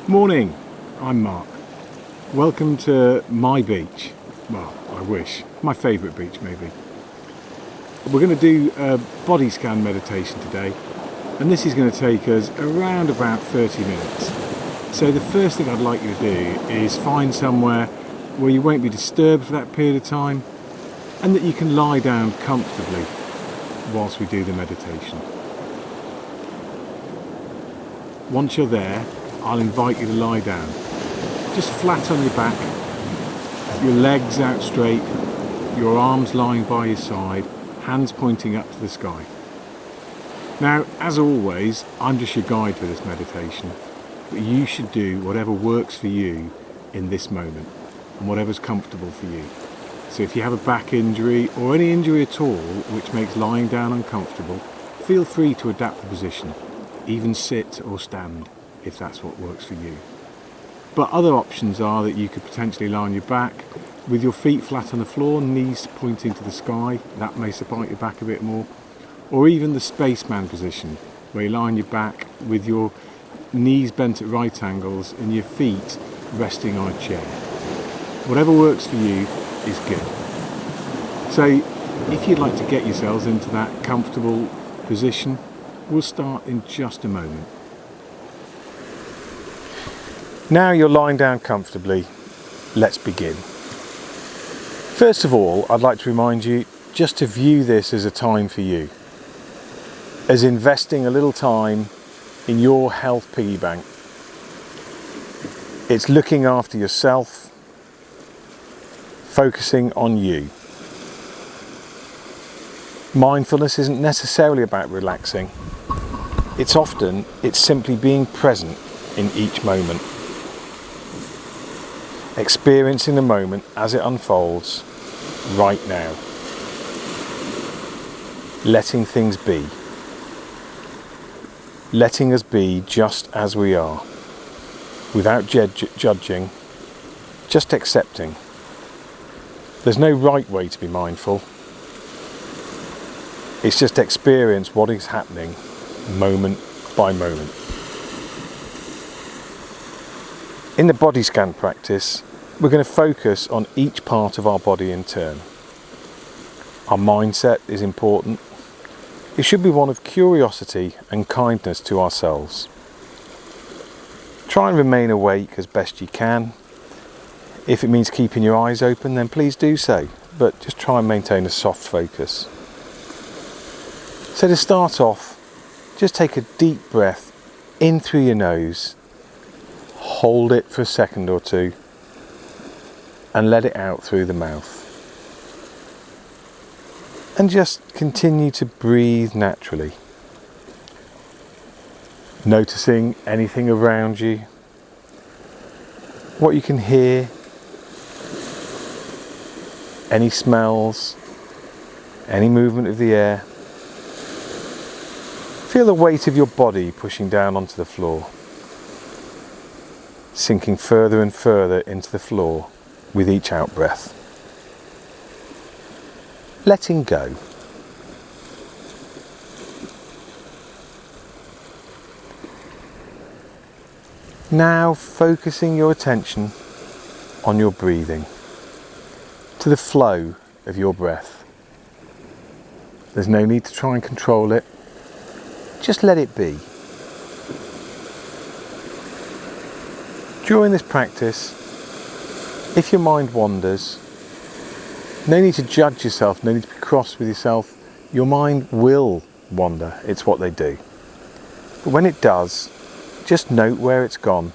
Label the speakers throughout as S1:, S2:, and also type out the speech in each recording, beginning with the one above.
S1: Morning, I'm Mark. Welcome to my beach. Well, I wish. My favourite beach, maybe. We're going to do a body scan meditation today, and this is going to take us around about 30 minutes. So the first thing I'd like you to do is find somewhere where you won't be disturbed for that period of time, and that you can lie down comfortably whilst we do the meditation. Once you're there, I'll invite you to lie down, just flat on your back, your legs out straight, your arms lying by your side, hands pointing up to the sky. Now, as always, I'm just your guide for this meditation, but you should do whatever works for you in this moment and whatever's comfortable for you. So if you have a back injury or any injury at all which makes lying down uncomfortable, feel free to adapt the position, even sit or stand, if that's what works for you. But other options are that you could potentially lie on your back with your feet flat on the floor, knees pointing to the sky. That may support your back a bit more. Or even the spaceman position, where you lie on your back with your knees bent at right angles and your feet resting on a chair. Whatever works for you is good. So if you'd like to get yourselves into that comfortable position, we'll start in just a moment. Now you're lying down comfortably, let's begin. First of all, I'd like to remind you just to view this as a time for you, as investing a little time in your health piggy bank. It's looking after yourself, focusing on you. Mindfulness isn't necessarily about relaxing. It's simply being present in each moment. Experiencing the moment as it unfolds right now. Letting things be. Letting us be just as we are, without judging, just accepting. There's no right way to be mindful. It's just experience what is happening moment by moment. In the body scan practice, we're going to focus on each part of our body in turn. Our mindset is important. It should be one of curiosity and kindness to ourselves. Try and remain awake as best you can. If it means keeping your eyes open, then please do so, but just try and maintain a soft focus. So to start off, just take a deep breath in through your nose, hold it for a second or two, and let it out through the mouth. And just continue to breathe naturally. Noticing anything around you, what you can hear, any smells, any movement of the air. Feel the weight of your body pushing down onto the floor, sinking further and further into the floor with each out breath. Letting go. Now focusing your attention on your breathing, to the flow of your breath. There's no need to try and control it. Just let it be. During this practice, if your mind wanders, no need to judge yourself, no need to be cross with yourself. Your mind will wander, it's what they do. But when it does, just note where it's gone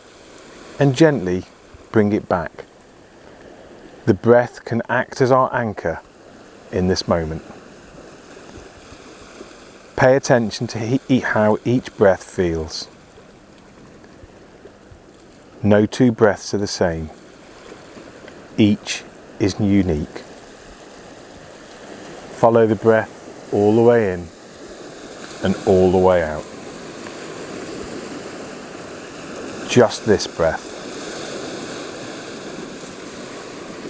S1: and gently bring it back. The breath can act as our anchor in this moment. Pay attention to how each breath feels. No two breaths are the same. Each is unique. Follow the breath all the way in and all the way out. Just this breath.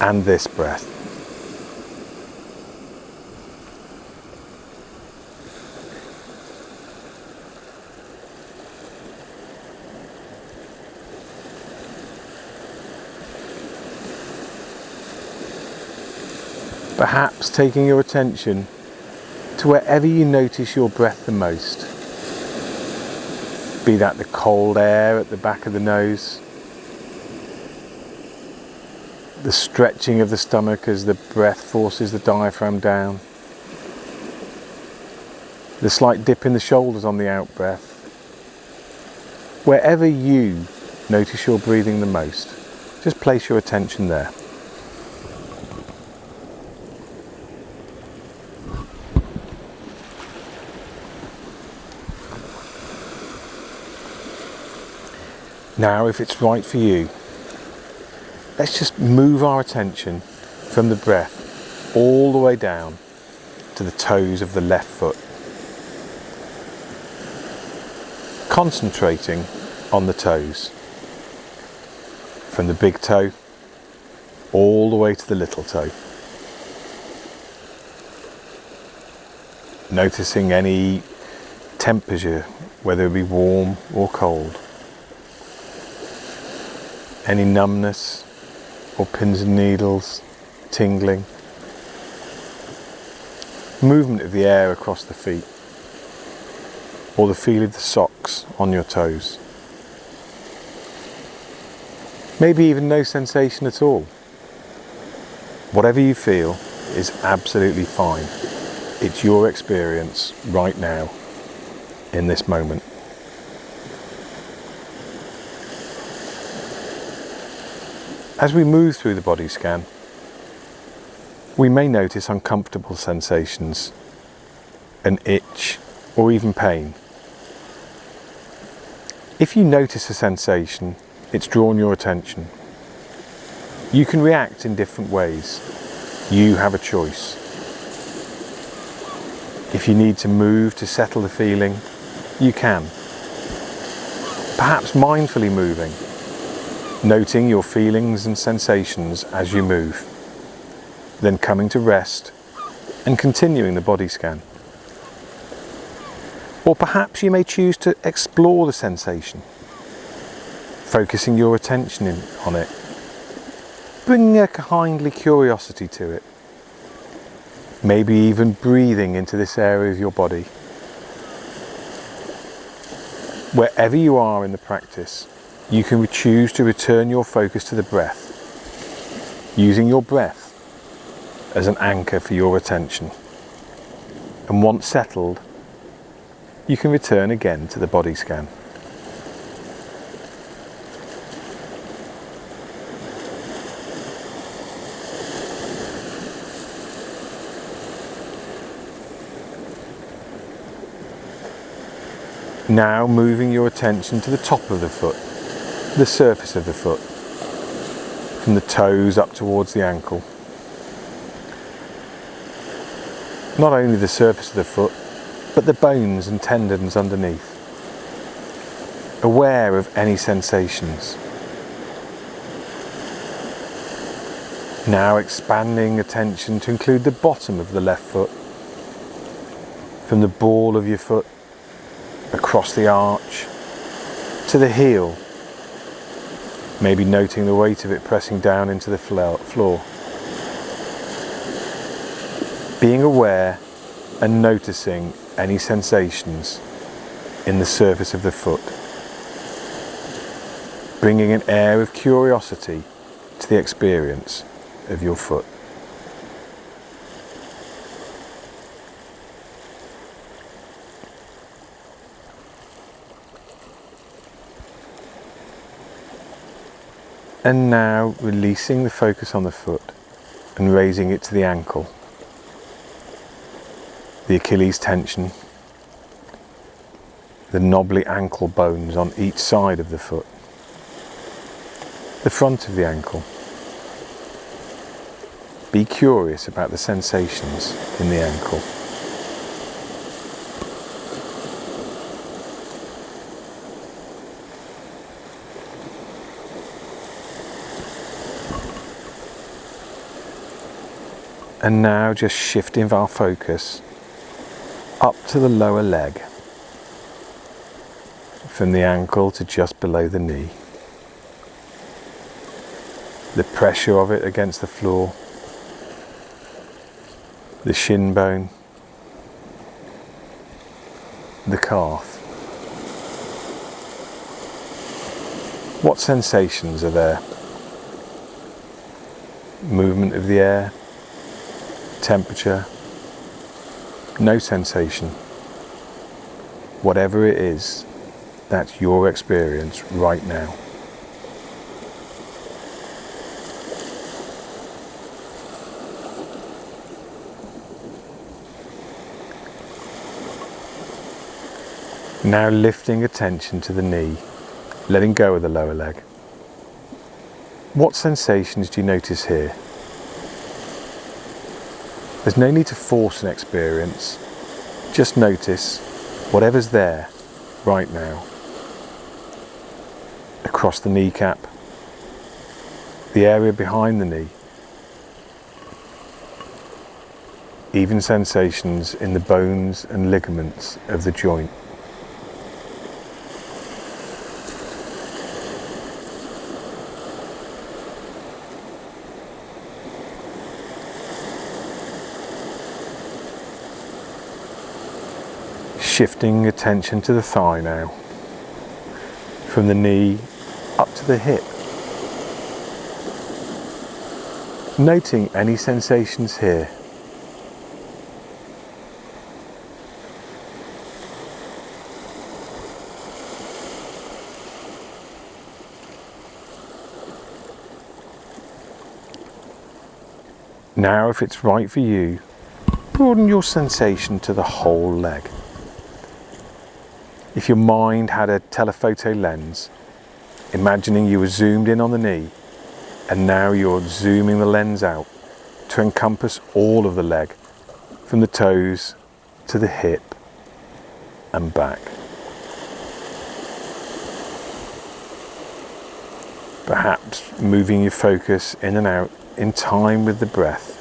S1: And this breath. Perhaps taking your attention to wherever you notice your breath the most. Be that the cold air at the back of the nose, the stretching of the stomach as the breath forces the diaphragm down, the slight dip in the shoulders on the out breath. Wherever you notice your breathing the most, just place your attention there. Now, if it's right for you, let's just move our attention from the breath all the way down to the toes of the left foot. Concentrating on the toes, from the big toe all the way to the little toe. Noticing any temperature, whether it be warm or cold. Any numbness or pins and needles, tingling. Movement of the air across the feet, or the feel of the socks on your toes. Maybe even no sensation at all. Whatever you feel is absolutely fine. It's your experience right now, in this moment. As we move through the body scan, we may notice uncomfortable sensations, an itch, or even pain. If you notice a sensation, it's drawn your attention. You can react in different ways. You have a choice. If you need to move to settle the feeling, you can. Perhaps mindfully moving, noting your feelings and sensations as you move, then coming to rest and continuing the body scan. Or perhaps you may choose to explore the sensation, focusing your attention on it, bringing a kindly curiosity to it, maybe even breathing into this area of your body. Wherever you are in the practice, you can choose to return your focus to the breath, using your breath as an anchor for your attention. And once settled, you can return again to the body scan. Now moving your attention to the top of the foot, the surface of the foot, from the toes up towards the ankle. Not only the surface of the foot, but the bones and tendons underneath. Aware of any sensations. Now expanding attention to include the bottom of the left foot, from the ball of your foot, across the arch, to the heel, maybe noting the weight of it pressing down into the floor. Being aware and noticing any sensations in the surface of the foot. Bringing an air of curiosity to the experience of your foot. And now releasing the focus on the foot and raising it to the ankle. The Achilles tension, the knobbly ankle bones on each side of the foot, the front of the ankle. Be curious about the sensations in the ankle. And now just shifting our focus up to the lower leg, from the ankle to just below the knee. The pressure of it against the floor, the shin bone, the calf. What sensations are there? Movement of the air, temperature, no sensation. Whatever it is, that's your experience right now. Now lifting attention to the knee, letting go of the lower leg. What sensations do you notice here? There's no need to force an experience, just notice whatever's there right now. Across the kneecap, the area behind the knee, even sensations in the bones and ligaments of the joint. Shifting attention to the thigh now, from the knee up to the hip. Noting any sensations here. Now, if it's right for you, broaden your sensation to the whole leg. If your mind had a telephoto lens, imagining you were zoomed in on the knee, and now you're zooming the lens out to encompass all of the leg, from the toes to the hip and back. Perhaps moving your focus in and out in time with the breath.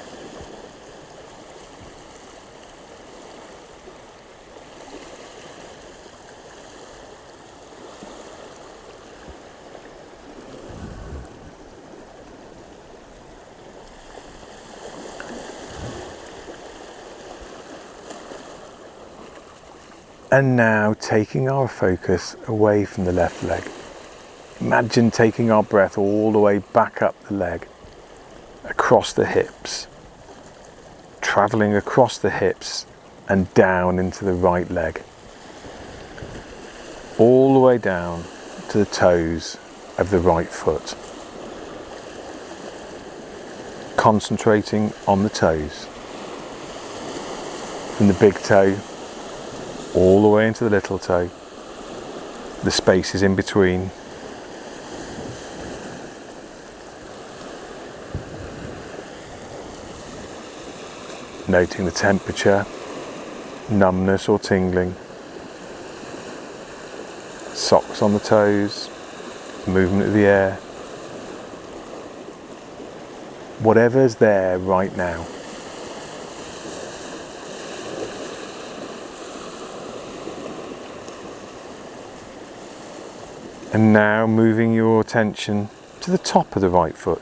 S1: And now taking our focus away from the left leg. Imagine taking our breath all the way back up the leg, across the hips, traveling across the hips and down into the right leg. All the way down to the toes of the right foot. Concentrating on the toes. From the big toe all the way into the little toe, the spaces in between. Noting the temperature, numbness or tingling, socks on the toes, movement of the air, whatever's there right now. And now moving your attention to the top of the right foot,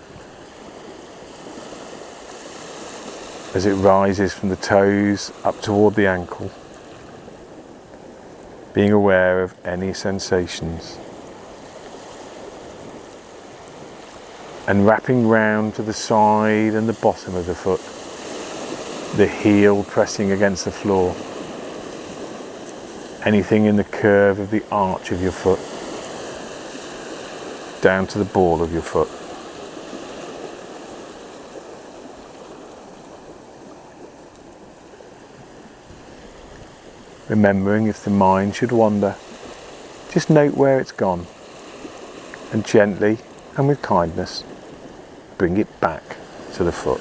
S1: as it rises from the toes up toward the ankle, being aware of any sensations. And wrapping round to the side and the bottom of the foot, the heel pressing against the floor, anything in the curve of the arch of your foot, down to the ball of your foot. Remembering, if the mind should wander, just note where it's gone, and gently and with kindness bring it back to the foot.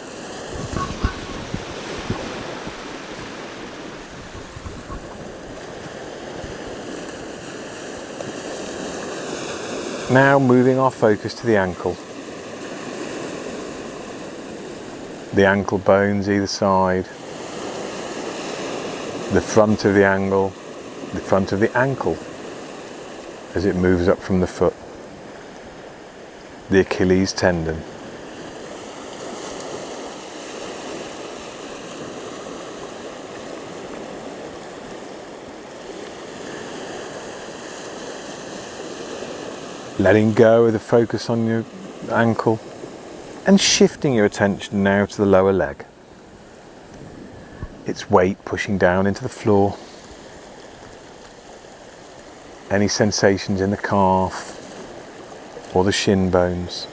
S1: Now moving our focus to the ankle. The ankle bones either side, the front of the ankle as it moves up from the foot, the Achilles tendon. letting go of the focus on your ankle and shifting your attention now to the lower leg. Its weight pushing down into the floor. Any sensations in the calf or the shin bones.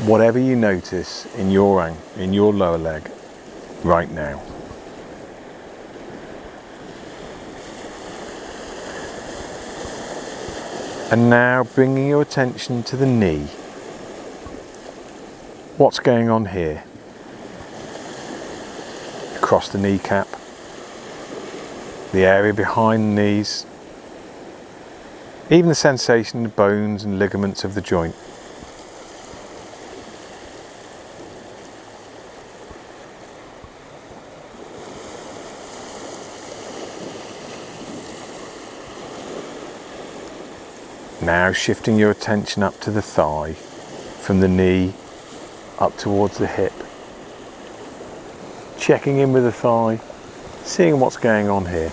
S1: Whatever you notice in your lower leg right now. And now bringing your attention to the knee. What's going on here? Across the kneecap, the area behind the knees, even the sensation in the bones and ligaments of the joint. Now shifting your attention up to the thigh, from the knee up towards the hip. Checking in with the thigh, seeing what's going on here.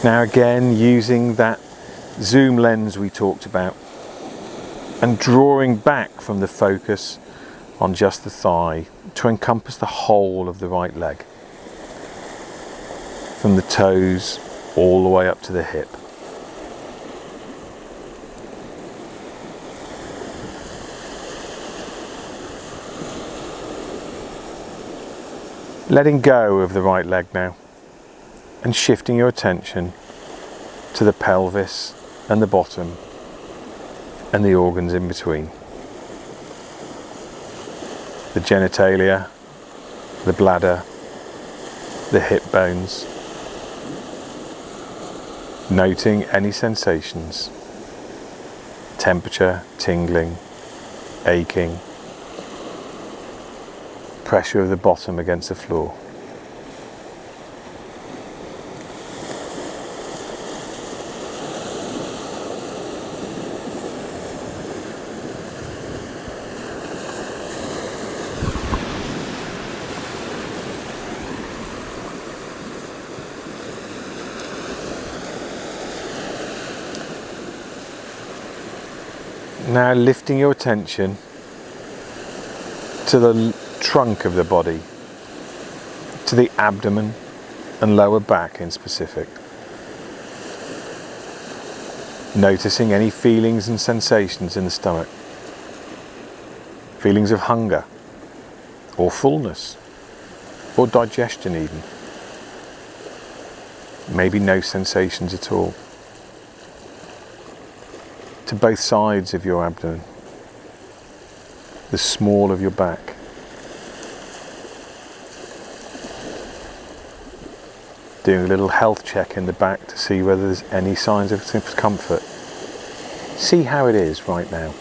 S1: Now again, using that zoom lens we talked about and drawing back from the focus on just the thigh to encompass the whole of the right leg. From the toes all the way up to the hip. Letting go of the right leg now and shifting your attention to the pelvis and the bottom and the organs in between. The genitalia, the bladder, the hip bones. Noting any sensations, temperature, tingling, aching, pressure of the bottom against the floor. Now lifting your attention to the trunk of the body, to the abdomen and lower back in specific. Noticing any feelings and sensations in the stomach. Feelings of hunger or fullness or digestion even. Maybe no sensations at all. To both sides of your abdomen, the small of your back. Doing a little health check in the back to see whether there's any signs of discomfort. See how it is right now.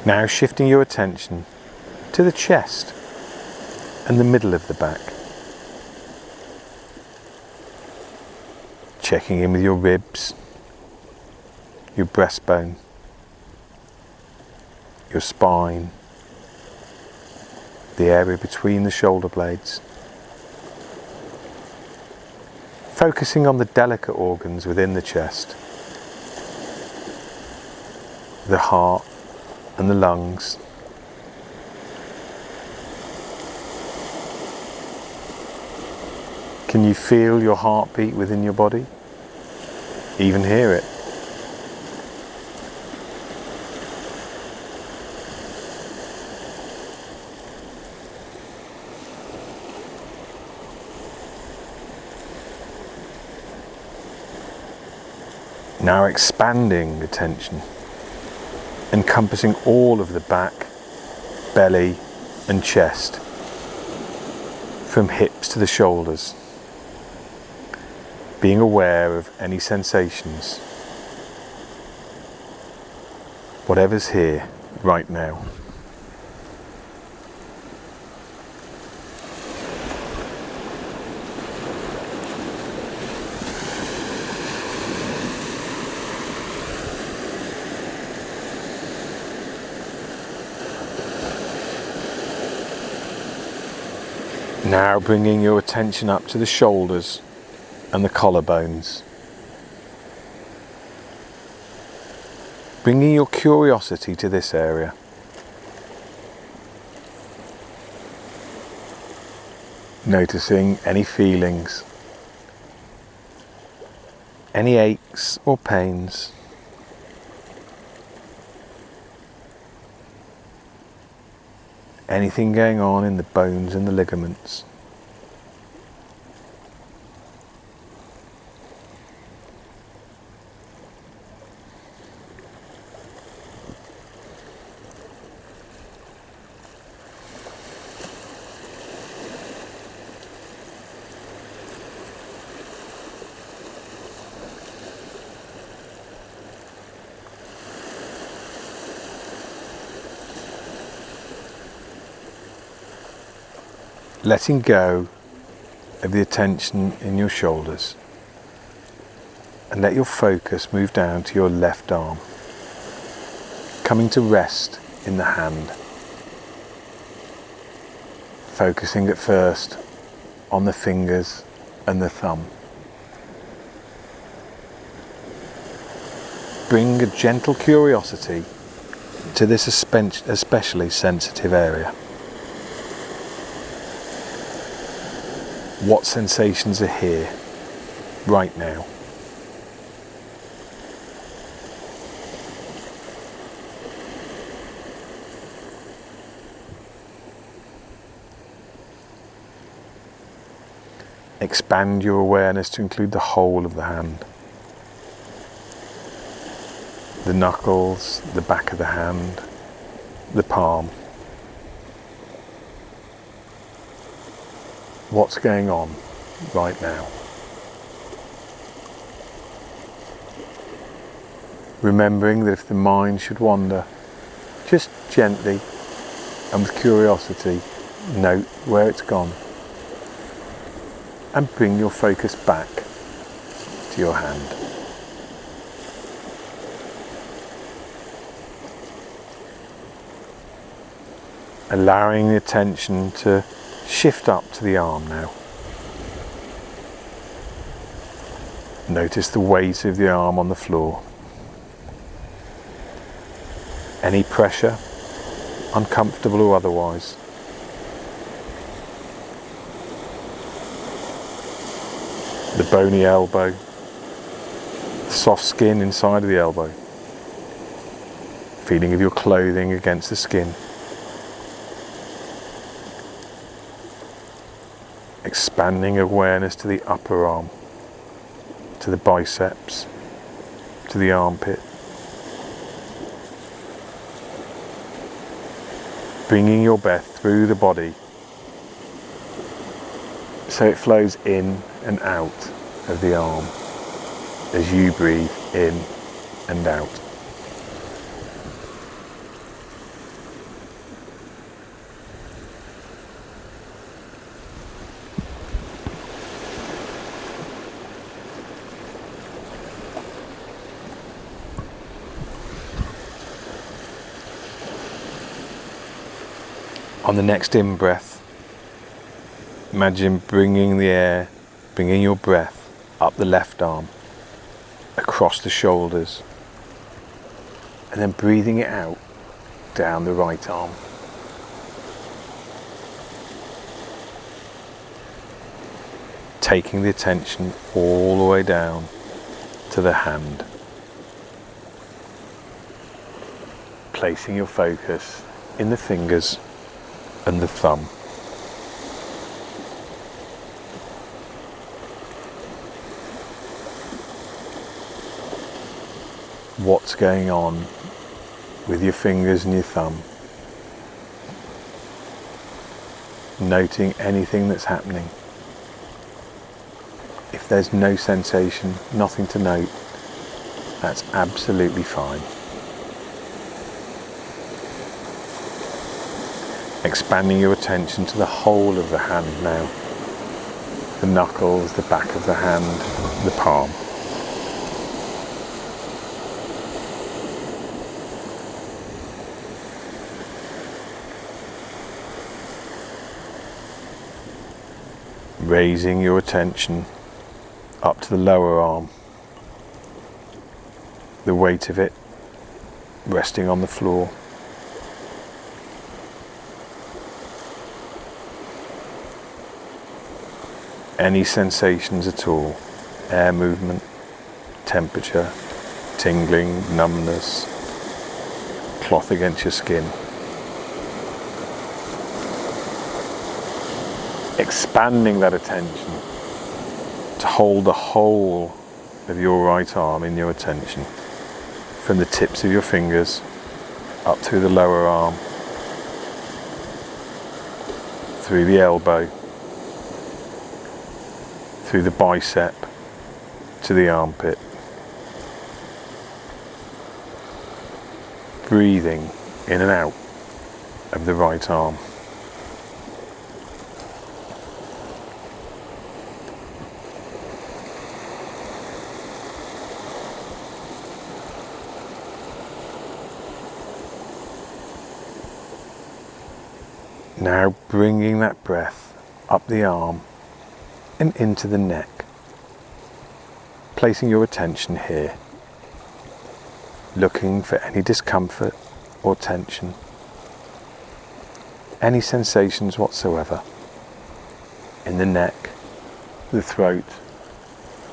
S1: Now shifting your attention to the chest and the middle of the back. Checking in with your ribs, your breastbone, your spine, the area between the shoulder blades. Focusing on the delicate organs within the chest, the heart, and the lungs. Can you feel your heartbeat within your body? Even hear it? Now expanding attention, encompassing all of the back, belly and chest, from hips to the shoulders, being aware of any sensations, whatever's here right now. Now bringing your attention up to the shoulders and the collarbones. Bringing your curiosity to this area. Noticing any feelings, any aches or pains. Anything going on in the bones and the ligaments. Letting go of the attention in your shoulders, and let your focus move down to your left arm, coming to rest in the hand, focusing at first on the fingers and the thumb. Bring a gentle curiosity to this especially sensitive area. What sensations are here, right now? Expand your awareness to include the whole of the hand. The knuckles, the back of the hand, the palm. What's going on right now? Remembering that if the mind should wander, just gently and with curiosity, note where it's gone and bring your focus back to your hand. Allowing the attention to shift up to the arm now. Notice the weight of the arm on the floor. Any pressure, uncomfortable or otherwise. The bony elbow, the soft skin inside of the elbow. Feeling of your clothing against the skin. Expanding awareness to the upper arm, to the biceps, to the armpit. Bringing your breath through the body so it flows in and out of the arm as you breathe in and out. On the next in-breath, imagine bringing your breath up the left arm, across the shoulders, and then breathing it out down the right arm. Taking the attention all the way down to the hand. Placing your focus in the fingers and the thumb. What's going on with your fingers and your thumb? Noting anything that's happening. If there's no sensation, nothing to note, that's absolutely fine. Expanding your attention to the whole of the hand now. The knuckles, the back of the hand, the palm. raising your attention up to the lower arm, the weight of it resting on the floor. Any sensations at all, air movement, temperature, tingling, numbness, cloth against your skin. Expanding that attention to hold the whole of your right arm in your attention, from the tips of your fingers up through the lower arm, through the elbow, through the bicep to the armpit. Breathing in and out of the right arm. Now bringing that breath up the arm and into the neck, placing your attention here, looking for any discomfort or tension, any sensations whatsoever in the neck, the throat,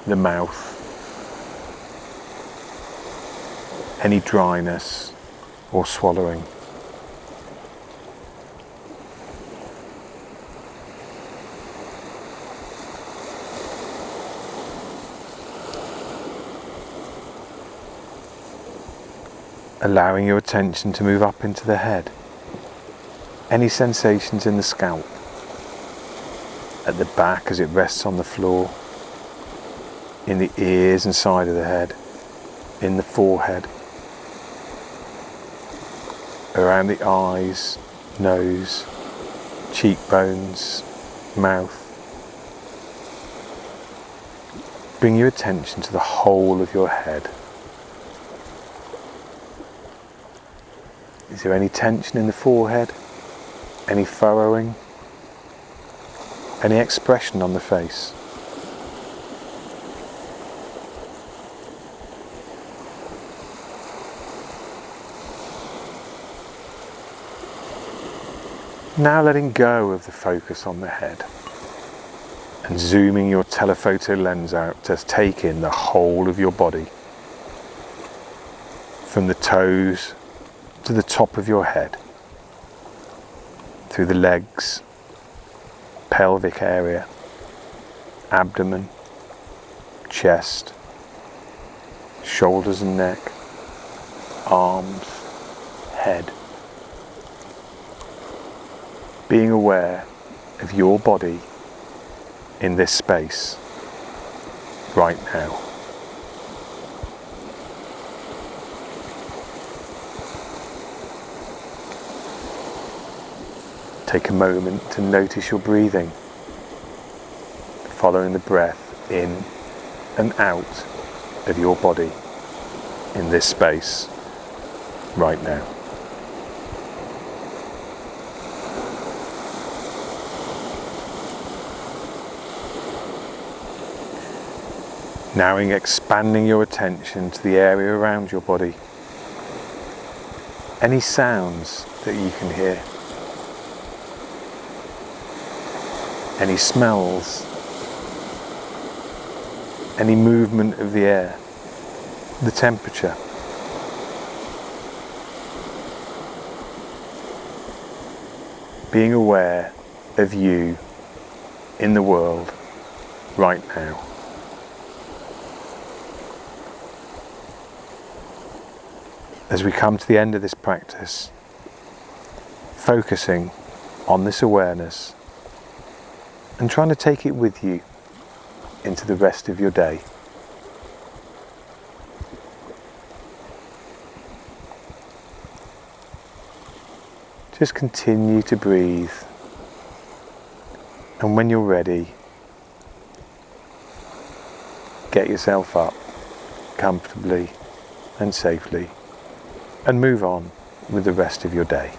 S1: the mouth, any dryness or swallowing. Allowing your attention to move up into the head. Any sensations in the scalp, at the back as it rests on the floor, in the ears and side of the head, in the forehead, around the eyes, nose, cheekbones, mouth. Bring your attention to the whole of your head. Is there any tension in the forehead? Any furrowing? Any expression on the face? Now letting go of the focus on the head and zooming your telephoto lens out to take in the whole of your body, from the toes to the top of your head, through the legs, pelvic area, abdomen, chest, shoulders and neck, arms, head. Being aware of your body in this space right now. Take a moment to notice your breathing, following the breath in and out of your body in this space right now. Now expanding your attention to the area around your body. Any sounds that you can hear. Any smells, any movement of the air, the temperature. Being aware of you in the world right now. As we come to the end of this practice, focusing on this awareness and trying to take it with you into the rest of your day. Just continue to breathe, and when you're ready, get yourself up comfortably and safely and move on with the rest of your day.